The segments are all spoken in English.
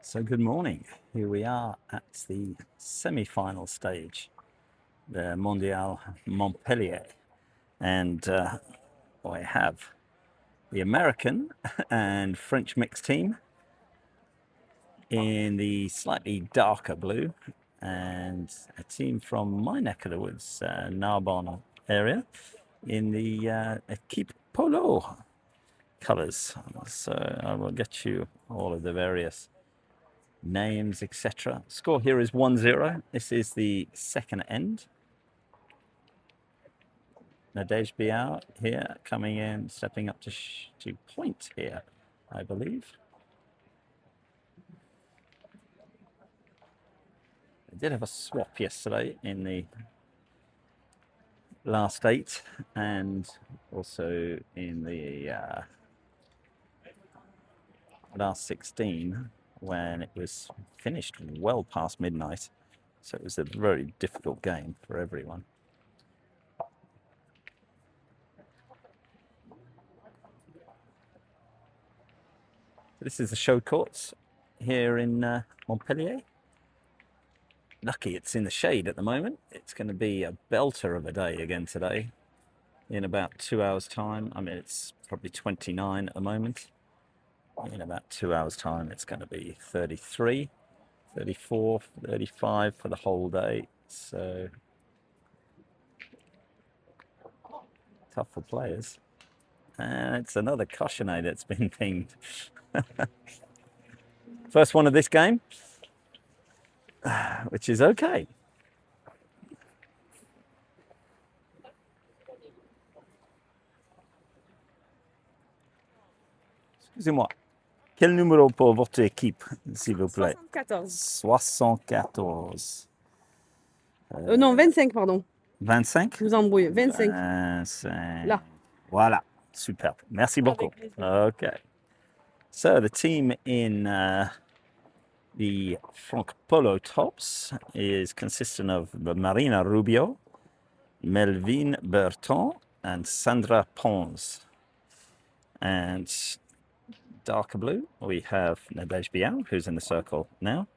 So good morning. Here we are at the semi-final stage, the Mondial Montpellier, and I have the American and French mixed team in the slightly darker blue, and a team from my neck of the woods, Narbonne area, in the Equipe Polo colours. So I will get you all of the various names, etc. Score here is 1-0. This is the second end. Biau here coming in, stepping up to point here, I believe. They did have a swap yesterday in the last 8 and also in the last 16 when it was finished well past midnight. So it was a very difficult game for everyone. This is the show courts here in Montpellier. Lucky it's in the shade at the moment. It's going to be a belter of a day again today in about 2 hours time. I mean, it's probably 29 at the moment. In about 2 hours time, it's going to be 33, 34, 35 for the whole day. So tough for players. And it's another cautionary that's been pinged. First one of this game, which is okay. Excusez-moi. Quel numéro pour votre équipe, s'il vous plaît? 74. 74. Non, 25, pardon. 25? Je vous embrouille. 25. 25. Là. Voilà. Superbe. Merci beaucoup. Okay. So the team in the Frank Polo tops is consisting of Marina Rubio, Melvin Berton, and Sandra Pons. And darker blue, we have Biau, who's in the circle now,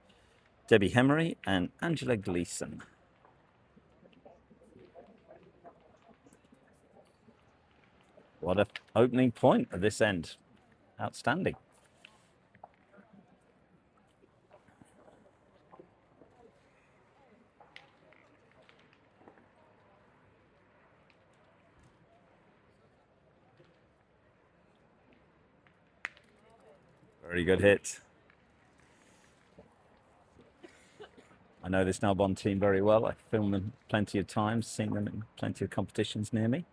Debbie Hemery, and Angela Gleason. What an opening point at this end. Outstanding. Very good hit. I know this Narbonne team very well. I've filmed them plenty of times, seen them in plenty of competitions near me.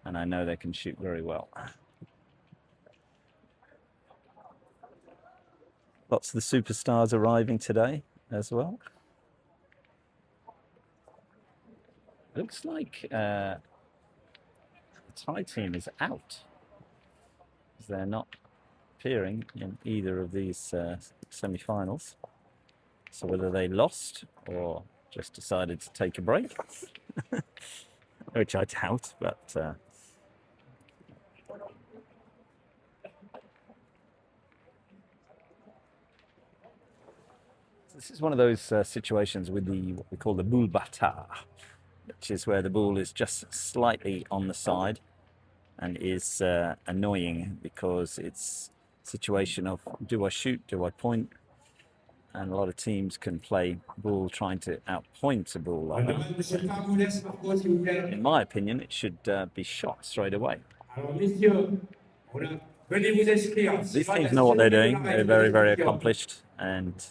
And I know they can shoot very well. Lots of the superstars arriving today as well. Looks like the Thai team is out. They're not appearing in either of these semi-finals. So whether they lost or just decided to take a break, which I doubt, but this is one of those situations with what we call the boule bâtard, which is where the ball is just slightly on the side and is annoying because it's a situation of do I shoot, do I point? And a lot of teams can play ball trying to outpoint a ball like that. In my opinion, it should be shot straight away. These teams know what they're doing. They're very, very accomplished. And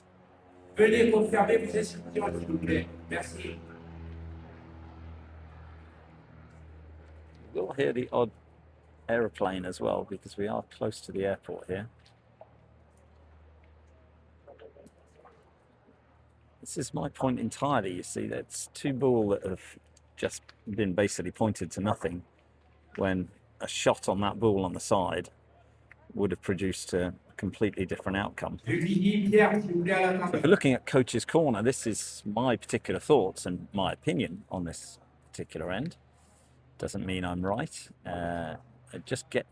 we'll hear the odd aeroplane as well because we are close to the airport here. This is my point entirely. You see, that's two balls that have just been basically pointed to nothing when a shot on that ball on the side would have produced a completely different outcome. So if we're looking at Coach's Corner, this is my particular thoughts and my opinion on this particular end. Doesn't mean I'm right. I just get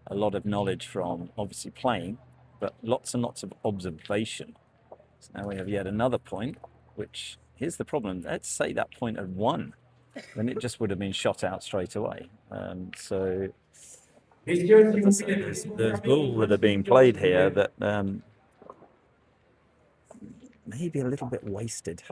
a lot of knowledge from obviously playing but lots and lots of observation. So now we have yet another point, which here's the problem. Let's say that point had won, then it just would have been shot out straight away. So there's ball that are being played here that maybe a little bit wasted.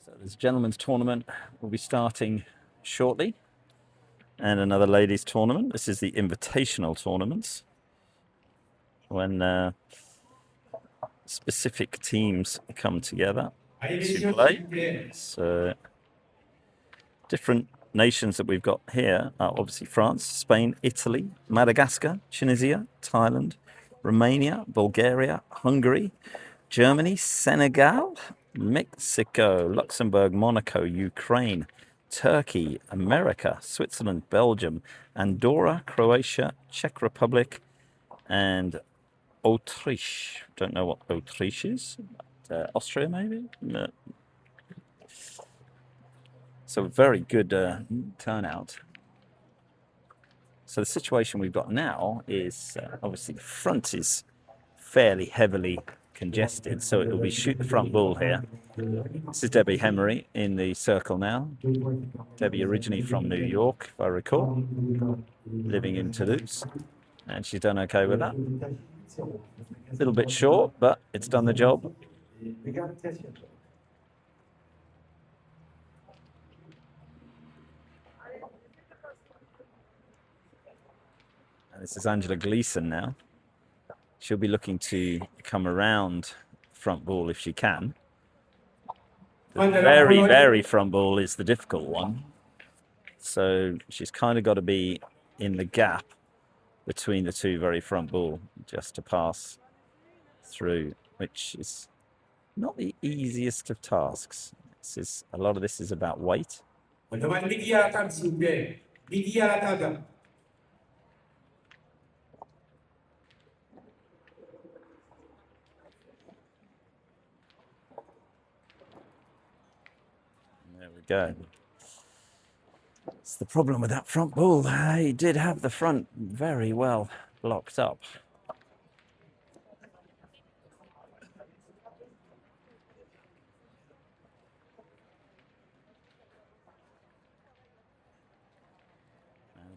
So this gentlemen's tournament will be starting shortly, and another ladies' tournament. This is the invitational tournaments, when specific teams come together to play. So different nations that we've got here are obviously France, Spain, Italy, Madagascar, Tunisia, Thailand, Romania, Bulgaria, Hungary, Germany, Senegal, Mexico, Luxembourg, Monaco, Ukraine, Turkey, America, Switzerland, Belgium, Andorra, Croatia, Czech Republic, and Autriche. Don't know what Autriche is. Austria, maybe? No. So very good turnout. So the situation we've got now is obviously the front is fairly heavily congested, so it will be shoot the front ball here. This is Debbie Hemery in the circle now. Debbie originally from New York, if I recall, living in Toulouse, and she's done okay with that. A little bit short, but it's done the job. And this is Angela Gleason now. She'll be looking to come around front ball if she can. The very, very front ball is the difficult one. So she's kind of got to be in the gap between the two very front ball just to pass through, which is not the easiest of tasks. A lot of this is about weight. There we go. It's the problem with that front ball. He did have the front very well blocked up.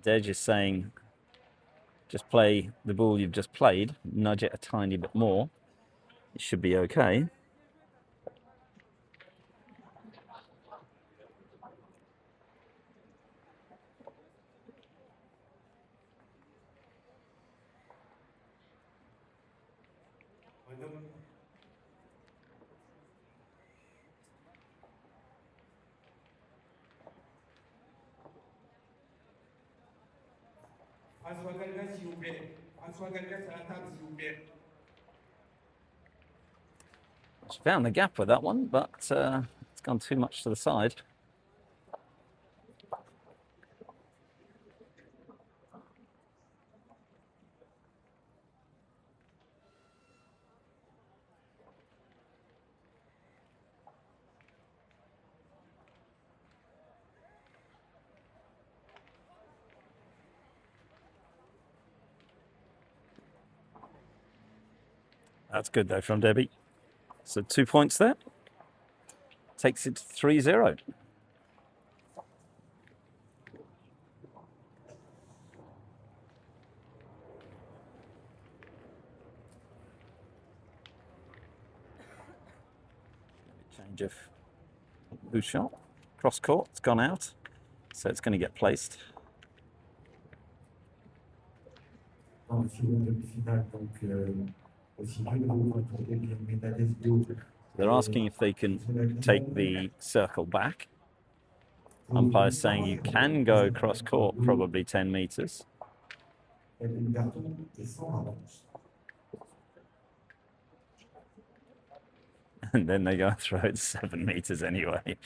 They're just saying, just play the ball you've just played, nudge it a tiny bit more. It should be okay. She found the gap with that one, but it's gone too much to the side. That's good though from Debbie. So 2 points there. Takes it to 3-0. Change of loose shot. Cross court, it's gone out. So it's going to get placed. They're asking if they can take the circle back. Umpire's saying you can go cross court, probably 10 meters. And then they go and throw it 7 meters anyway.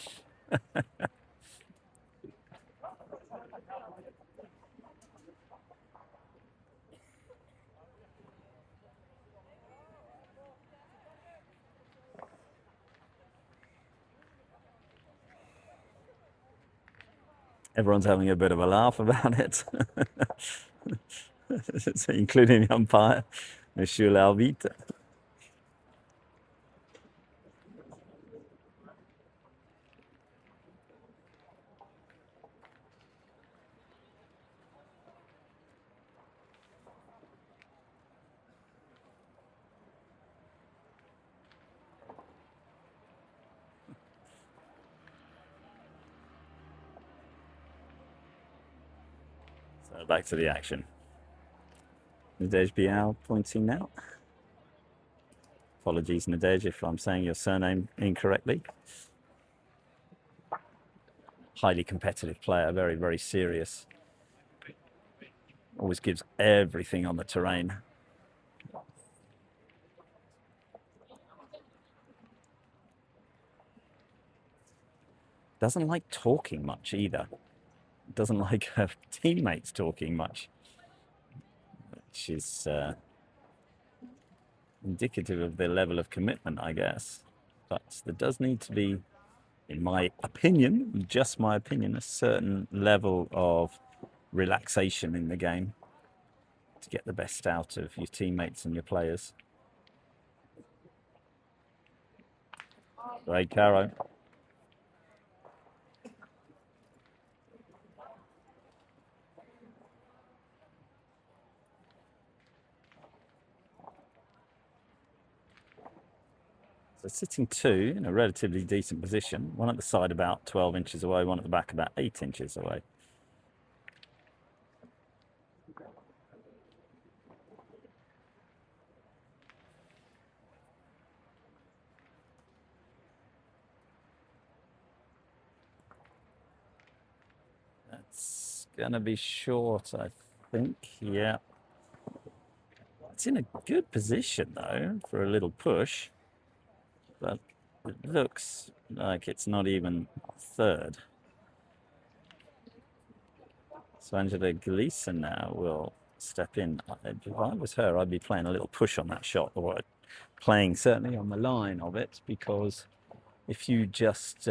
Everyone's having a bit of a laugh about it, including the umpire, Monsieur l'arbitre. So back to the action. Nadej Biau pointing now. Apologies, Nadej, if I'm saying your surname incorrectly. Highly competitive player, very, very serious. Always gives everything on the terrain. Doesn't like talking much either. Doesn't like her teammates talking much, which is indicative of their level of commitment, I guess. But there does need to be, in my opinion, just my opinion, a certain level of relaxation in the game to get the best out of your teammates and your players. Great, Caro. So sitting two in a relatively decent position, one at the side about 12 inches away, one at the back about 8 inches away. That's gonna be short, I think. Yeah. It's in a good position though for a little push, but it looks like it's not even third. So Angela Gleason now will step in. If I was her, I'd be playing a little push on that shot, or playing certainly on the line of it, because if you just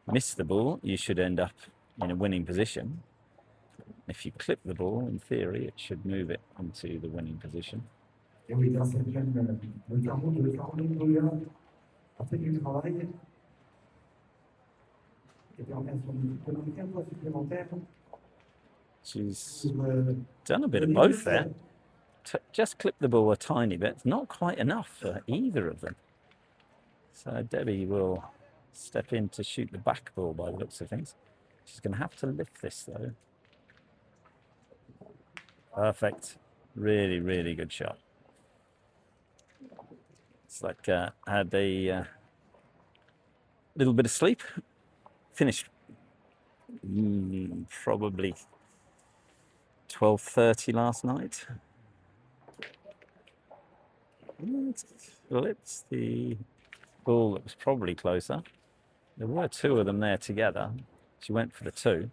miss the ball, you should end up in a winning position. If you clip the ball, in theory, it should move it into the winning position. Et oui, dans cette jeune, le carreau de Florent a fait du travail. Et permet à son équipe de marquer un point supplémentaire. She's done a bit of both there. Just clip the ball a tiny bit. It's not quite enough for either of them. So Debbie will step in to shoot the back ball by the looks of things. She's going to have to lift this though. Perfect. Really, really good shot. It's like had a little bit of sleep. Finished probably 12:30 last night. Flips the ball that was probably closer. There were two of them there together. She went for the two.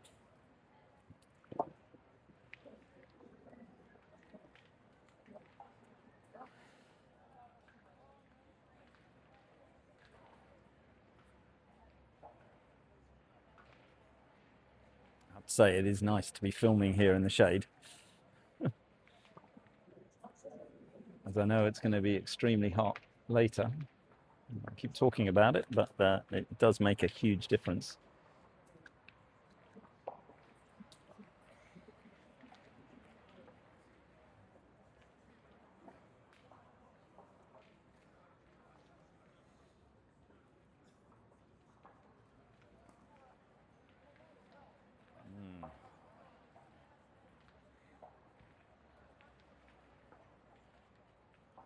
I have to say, it is nice to be filming here in the shade. As I know it's going to be extremely hot later. I keep talking about it, but it does make a huge difference.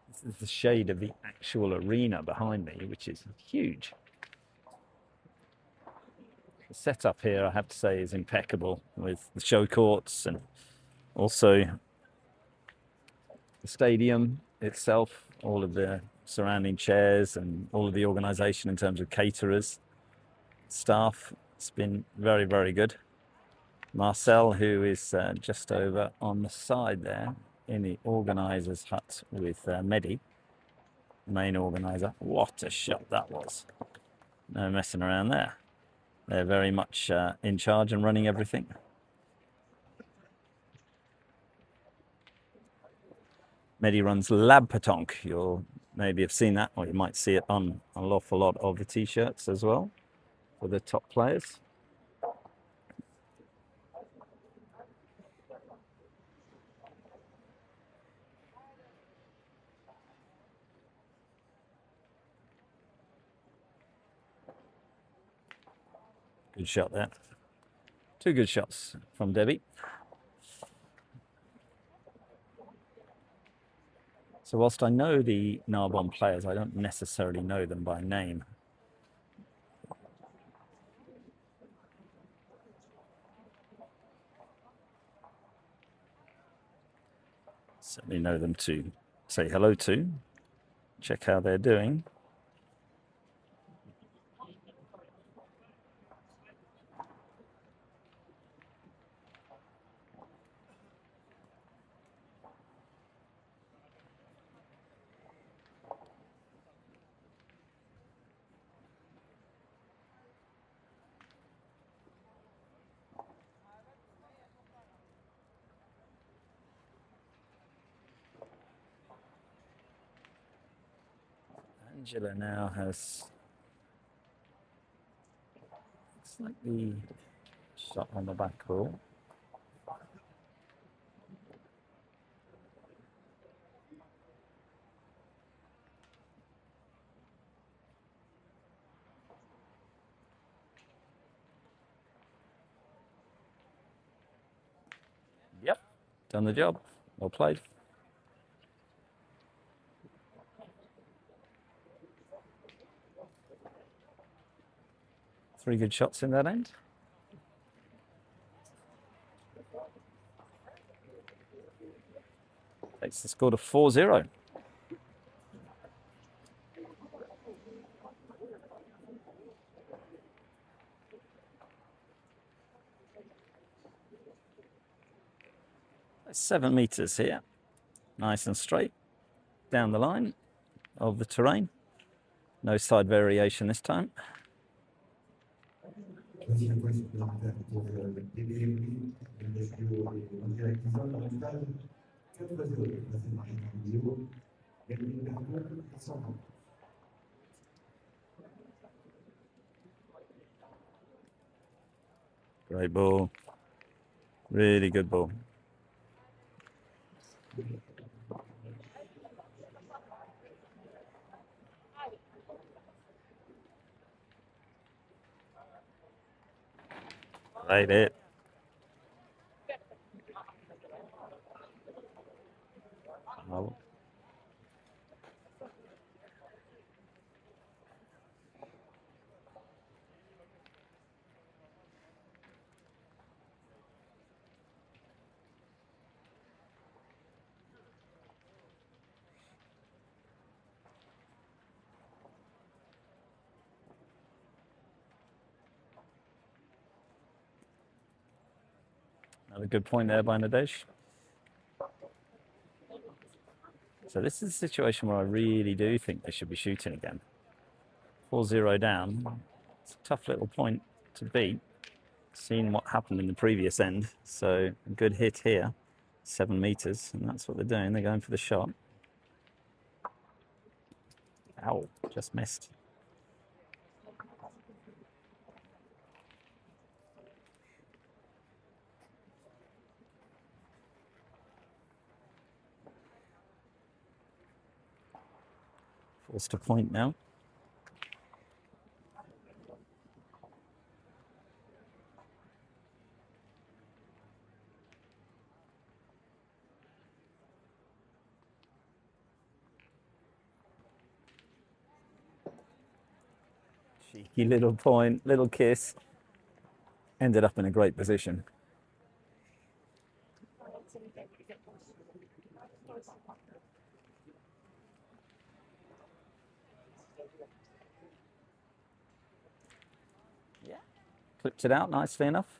This is the shade of the actual arena behind me, which is huge. The setup here, I have to say, is impeccable with the show courts and also the stadium itself, all of the surrounding chairs and all of the organisation in terms of caterers. staff. It's been very, very good. Marcel, who is just over on the side there in the organiser's hut with Mehdi, main organiser. What a shot that was. No messing around there. They're very much in charge and running everything. Mehdi runs Lab Pétanque. You'll maybe have seen that, or you might see it on an awful lot of the t-shirts as well for the top players. Good shot there. Two good shots from Debbie. So whilst I know the Narbonne players, I don't necessarily know them by name. Certainly know them to say hello to, check how they're doing. Angela now has slightly shot on the back ball. Yep, done the job. Well played. Three good shots in that end. Takes the score to 4-0. That's 7 meters here. Nice and straight down the line of the terrain. No side variation this time. Voici le point supplémentaire pour Demi et Hemery, le match Biau et Mondial Gleason dans le stade. 4-0 placé par Biau. Hemery, Berton, 120. Great ball. Really good ball. Right it. Oh. Another good point there by Nadej. So this is a situation where I really do think they should be shooting again. 4-0 down. It's a tough little point to beat. Seen what happened in the previous end. So a good hit here. 7 meters. And that's what they're doing. They're going for the shot. Ow, just missed. Forced to point now. Cheeky little point, little kiss. Ended up in a great position. Clipped it out nicely enough.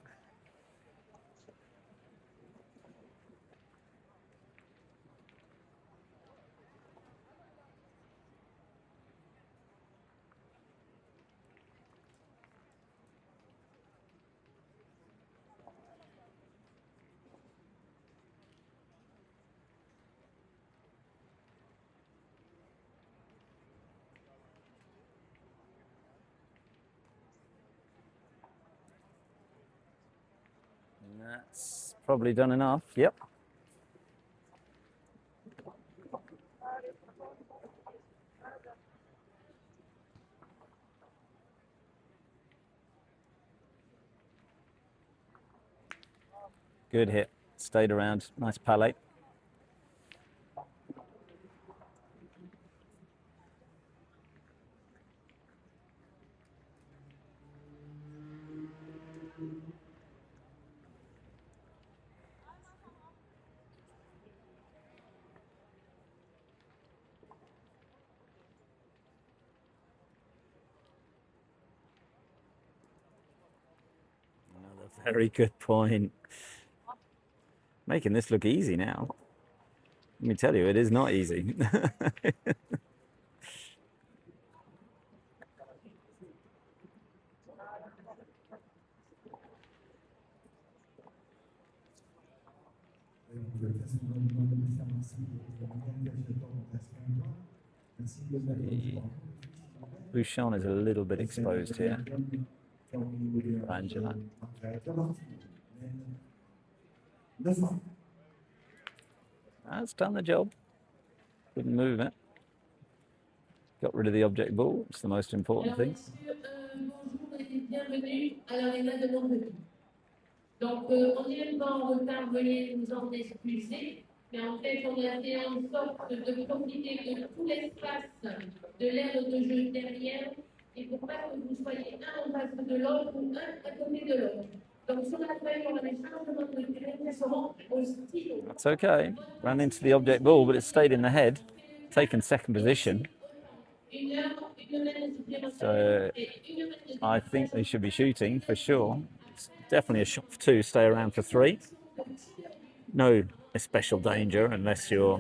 And that's probably done enough. Yep. Good hit. Stayed around. Nice palate. Another very good point. Making this look easy now. Let me tell you, it is not easy. Bouchon is a little bit exposed here. Angela. That's done the job. Couldn't move it. Got rid of the object ball. It's the most important thing. Bonjour et bienvenue à l'aréna de Montpellier. Donc, on est un peu en retard, veuillez nous en excuser, mais en fait, on a fait en sorte de profiter de tout l'espace de l'aire de jeu derrière, et pour pas que vous soyez un en face de l'autre ou un à côté de l'autre. Donc, sur la feuille, on a des changements de terrain qui seront au stylo. That's okay. Ran into the object ball, but it stayed in the head. Taken second position. So I think they should be shooting for sure. It's definitely a shot for two, stay around for three. No special danger unless you're,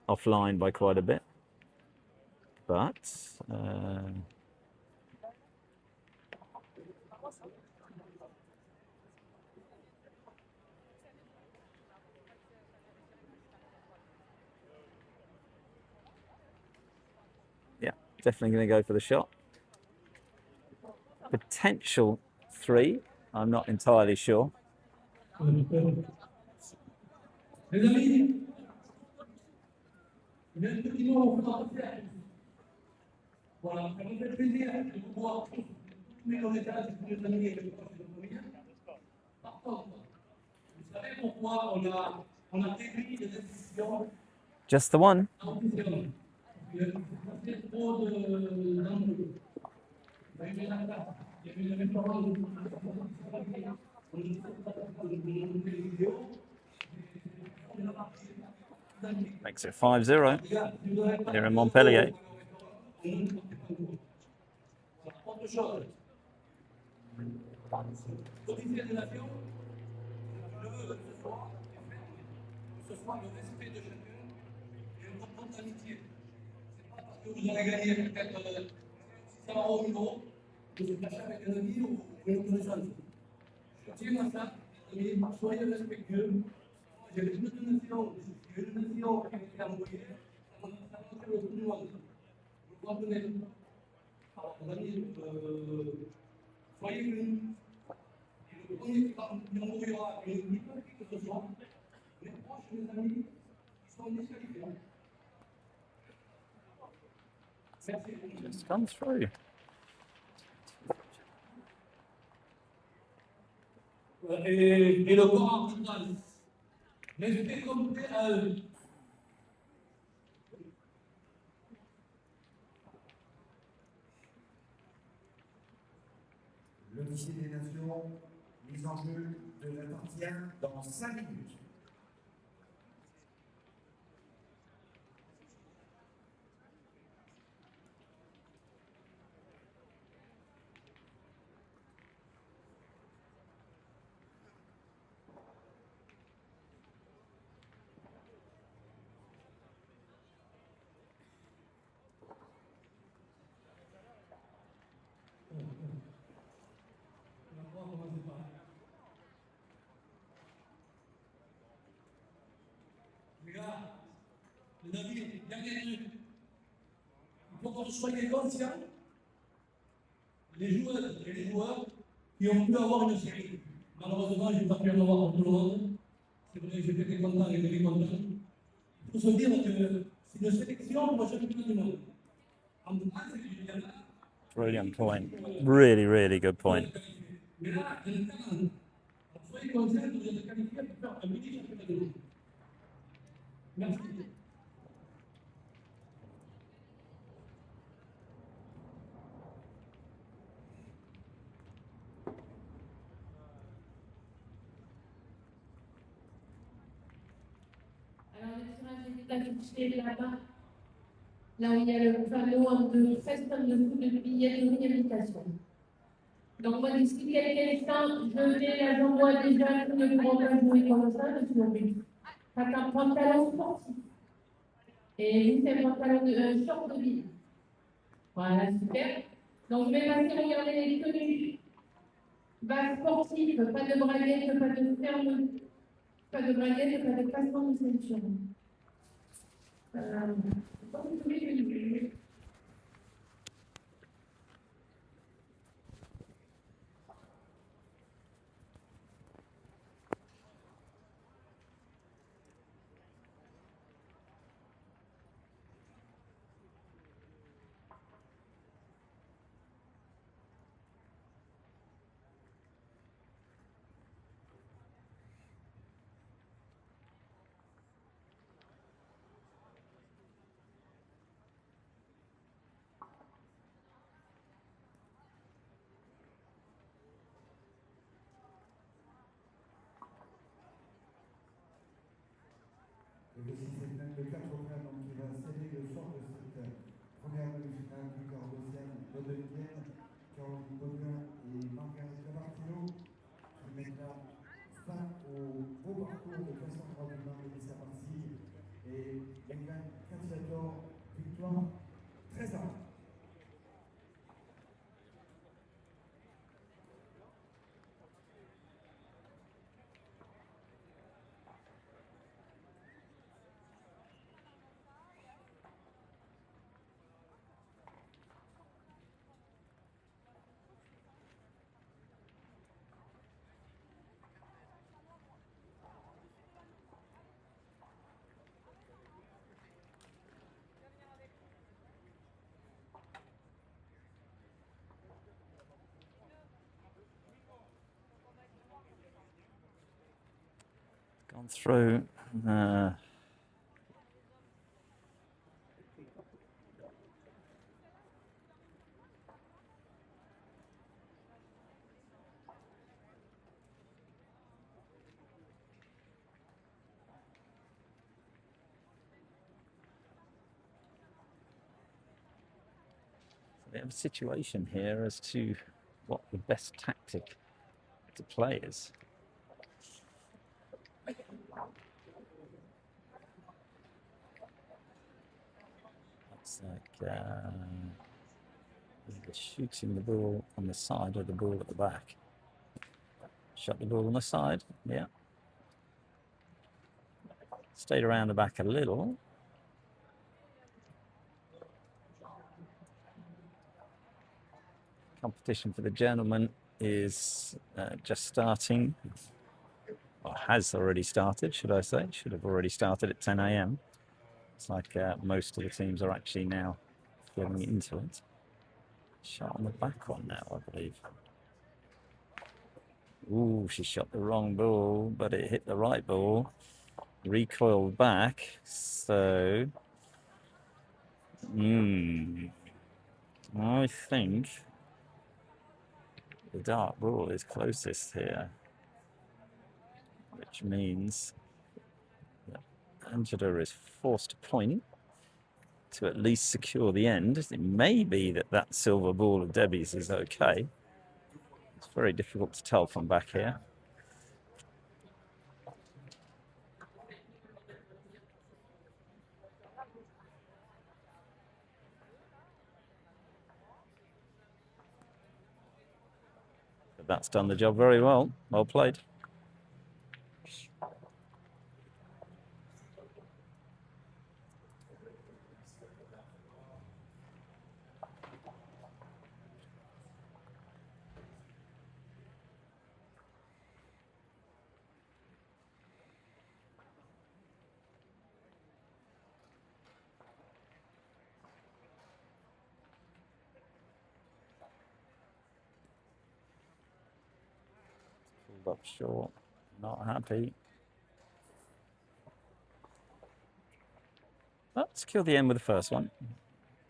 offline by quite a bit. But yeah, definitely going to go for the shot. Potential three. I'm not entirely sure. Les amis, il y a un petit mot qu'on va faire. Voilà, ça me fait plaisir de vous voir tous mes connaissances, tous les amis et les proches de Montpellier. Par contre, vous savez pourquoi on a déduit les décisions Just the one. en officiel. Il y a trop d'enjeux. Il y a eu la place, il y a eu les références de on ne sait pas de télévision. Makes it 5-0 here in Montpellier. Autre chose. Comité des Nations, je veux que ce soit le respect de chacun et une grande amitié. C'est pas parce que vous allez gagner peut-être 600 € que vous fâchez avec un ami ou une connaissance. Je tiens à ça, les amis, soyez respectueux. J'ai les deux nations, j'ai une nation qui a été envoyée, ça m'a fait le tout le monde. Vous comprenez? Alors, mes amis, soyez unis. Et le premier qui envoyera une équipe, qui que ce soit, mes proches, mes amis, qui sont disqualifiés. Merci. Just come through. Et le corps arbitral. Respect compté à eux. L'officier des Nations, mise en jeu de la partie 1 dans 5 minutes. dernier truc. Il faut que vous soyez conscients, les joueurs et les joueurs qui ont pu avoir une série. Malheureusement, je n'ai pas pu en avoir pour tout le monde. C'est vrai que j'étais content et très content. Il faut se dire que c'est une sélection pour le championnat du monde. En France, il y en a. Brilliant point. Really, really good point. Mais là, il y a un talent. Soyez conscients que vous êtes qualifiés pour faire un mini championnat du monde. Merci. Alors, le tirage est affiché là-bas, là où il y a le panneau de 13 tonnes de coups de billets de réhabilitation. Donc, moi, d'ici quelques instants, je vais la j'envoie déjà tous ne pourront pas jouer comme ça, je suis obligée. C'est un pantalon sportif. Et vous, c'est un pantalon de short de ville. Voilà, super. Donc, je vais passer regarder les tenues. Bas sportive, pas de braguette, pas de ferme, pas de braguette, pas de passement de ceinture. Et le 6 septembre, le 4 octobre, donc, qui va sceller le sort de cette première demi-finale du quart d'Océane Londonienne, Caroline Baudouin et Marguerite Lamartino, qui mettra fin au beau parcours de 403 du Nord de sa partie et les 24 victoires, 13 ans. Gone through. We have a situation here as to what the best tactic to play is. Looks like they're shooting the ball on the side or the ball at the back. Shot the ball on the side, yeah. Stayed around the back a little. Competition for the gentleman is just starting, or has already started, should I say. Should have already started at 10 a.m. It's like most of the teams are actually now getting into it. Shot on the back one now, I believe. Ooh, she shot the wrong ball, but it hit the right ball. Recoiled back, so... I think the dark ball is closest here, which means that Angela is forced to point to at least secure the end. It may be that that silver ball of Debbie's is okay. It's very difficult to tell from back here. But that's done the job very well. Well played. Up short, not happy. Well, secure the end with the first one.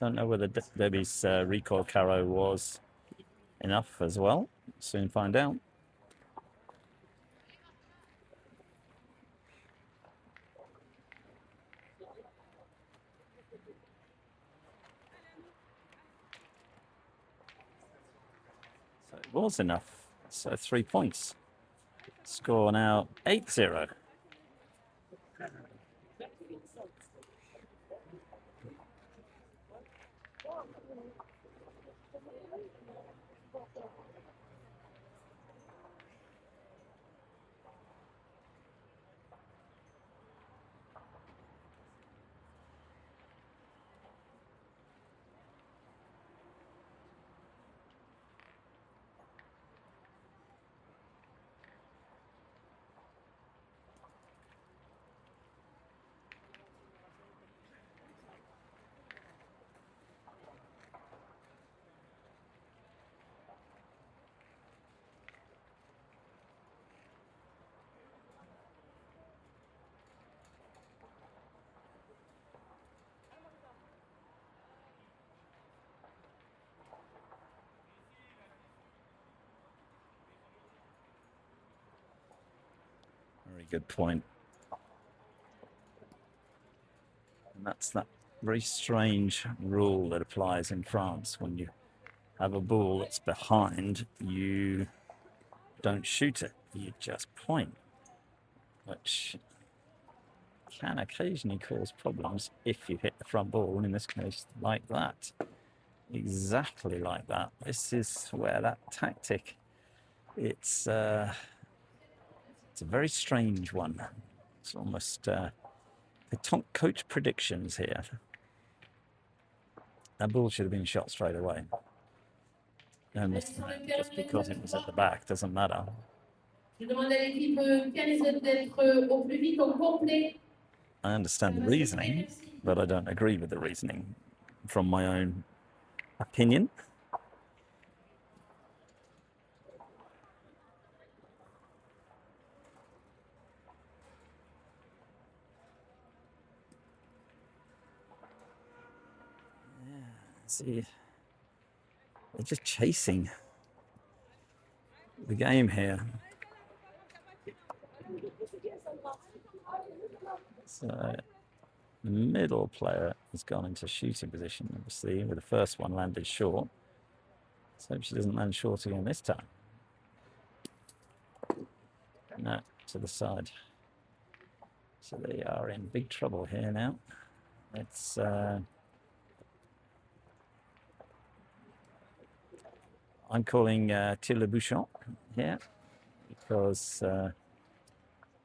Don't know whether Debbie's recoil carrow was enough as well. Soon find out. So it was enough. So 3 points. Score now 8-0. Very good point. And that's that very strange rule that applies in France. When you have a ball that's behind, you don't shoot it, you just point, which can occasionally cause problems if you hit the front ball, in this case, like that. Exactly like that. This is where that tactic, it's a very strange one. It's almost Pétanque coach predictions here. That ball should have been shot straight away. And just because it was at the back doesn't matter. I understand the reasoning, but I don't agree with the reasoning from my own opinion. See, they're just chasing the game here. So the middle player has gone into shooting position, obviously, with the first one landed short. Let's hope she doesn't land short again this time. No, to the side. So they are in big trouble here now. It's I'm calling tir le bouchon here because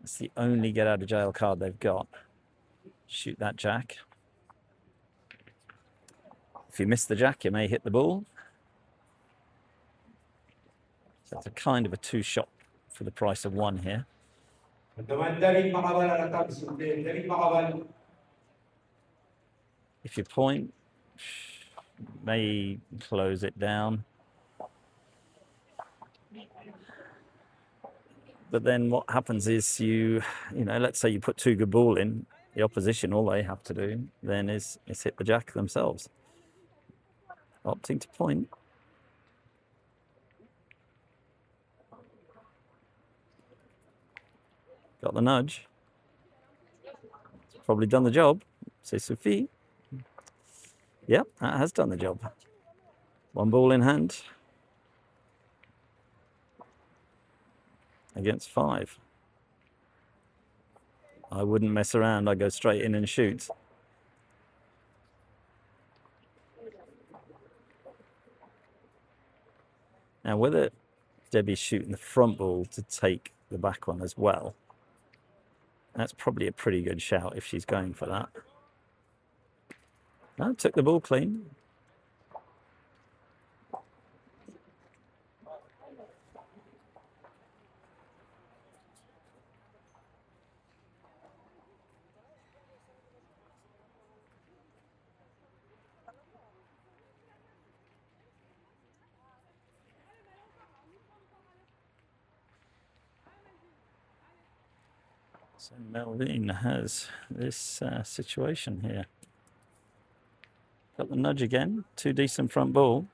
it's the only get out of jail card they've got. Shoot that jack. If you miss the jack, you may hit the ball. So it's a kind of a two-shot for the price of one here. If you point, may close it down. But then what happens is you know, let's say you put two good ball in, the opposition, all they have to do then is hit the jack themselves. Opting to point. Got the nudge. It's probably done the job. C'est suffit. Yep, that has done the job. One ball in hand. Against 5. I wouldn't mess around. I'd go straight in and shoot. Now, whether Debbie's shooting the front ball to take the back one as well, that's probably a pretty good shout if she's going for that. No, took the ball clean. So Melvin has this situation here. Got the nudge again. Two decent front ball.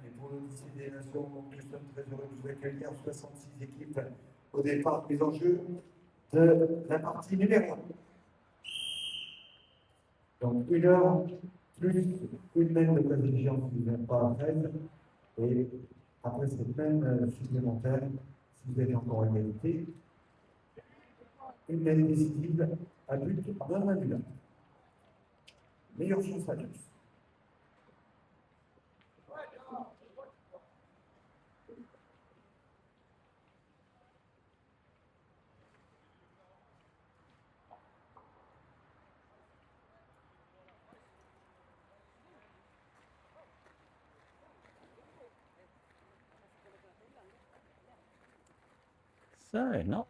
Allez, pour le lycée des Nations, donc nous sommes très heureux de vous accueillir 66 équipes au départ des enjeux de la partie numéro 1. Donc 1 heure plus une mène de préséance si vous n'êtes pas à 13. Et après cette mène supplémentaire, si vous êtes encore en égalité, une mène décisive à but d'un annulaire. Meilleure chance à tous. So not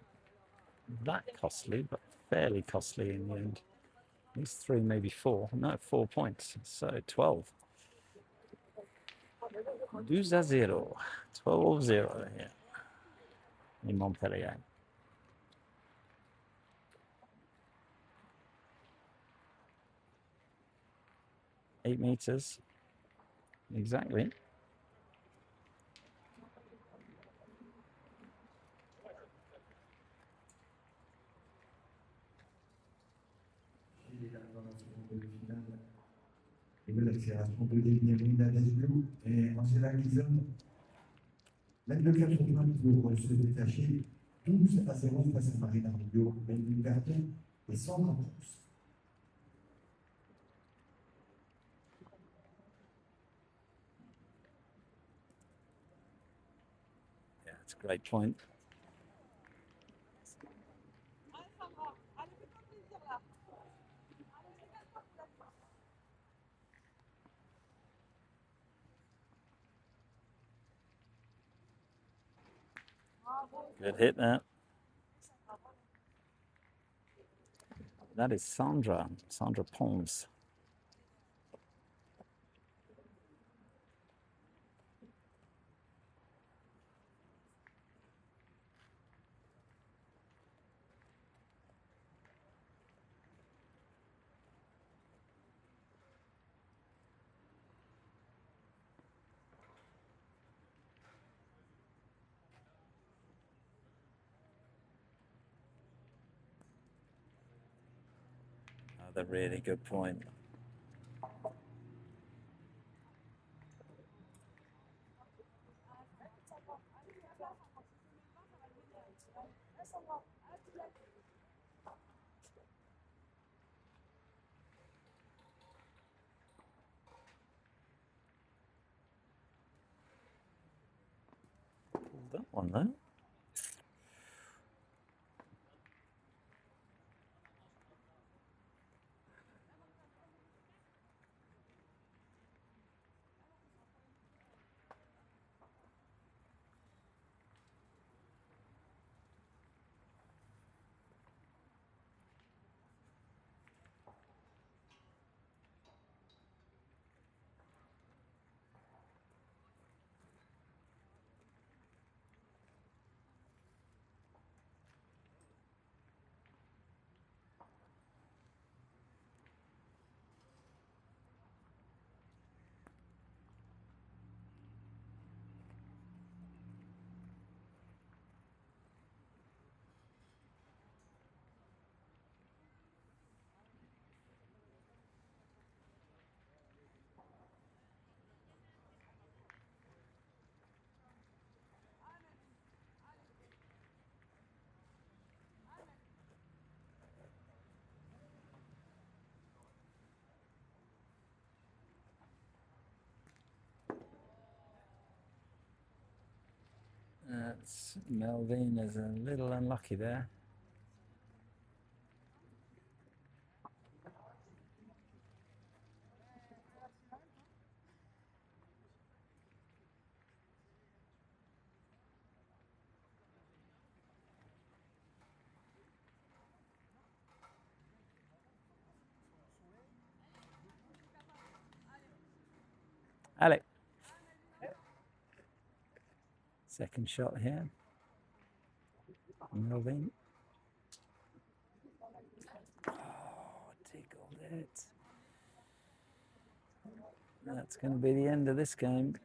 that costly, but fairly costly in the end. At least 3, maybe 4. No, 4 points. So 12. 12-0. 12-0 here in Montpellier. Eight meters. Exactly. Dans la seconde demi-finale, et de l'accélération de Demi, Biau et Angela Gleason. Même le 80 pour se détacher 12-0 face à Marina Rubio, Berton et 130 pouces. Yeah, it's a great point. Good hit there. That is Sandra Pons. Another really good point. That one though. That's Melvin is a little unlucky there. Alec. Second shot here. Melvin. Oh, tickled it. That's going to be the end of this game.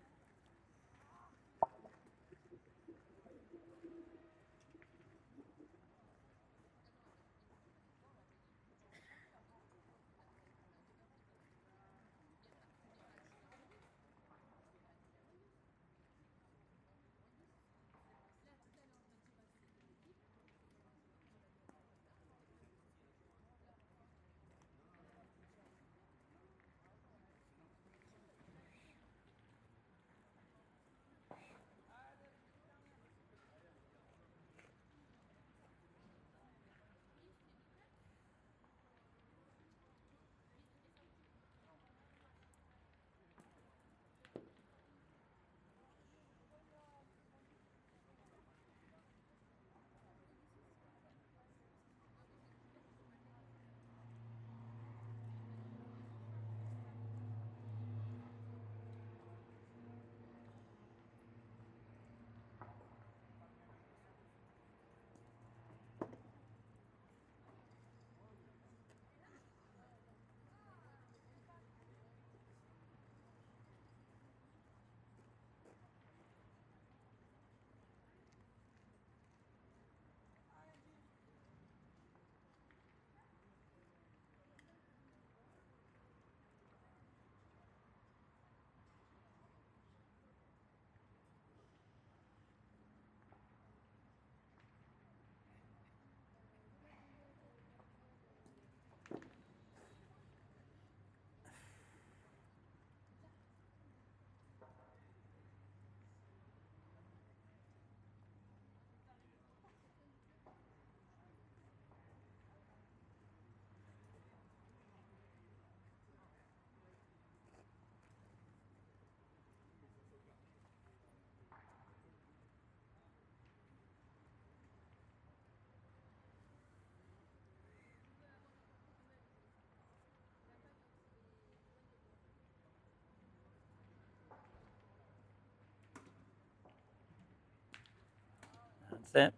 That's it.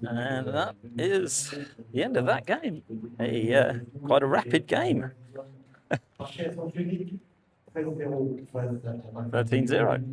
And that is the end of that game. Quite a rapid game. 13-0.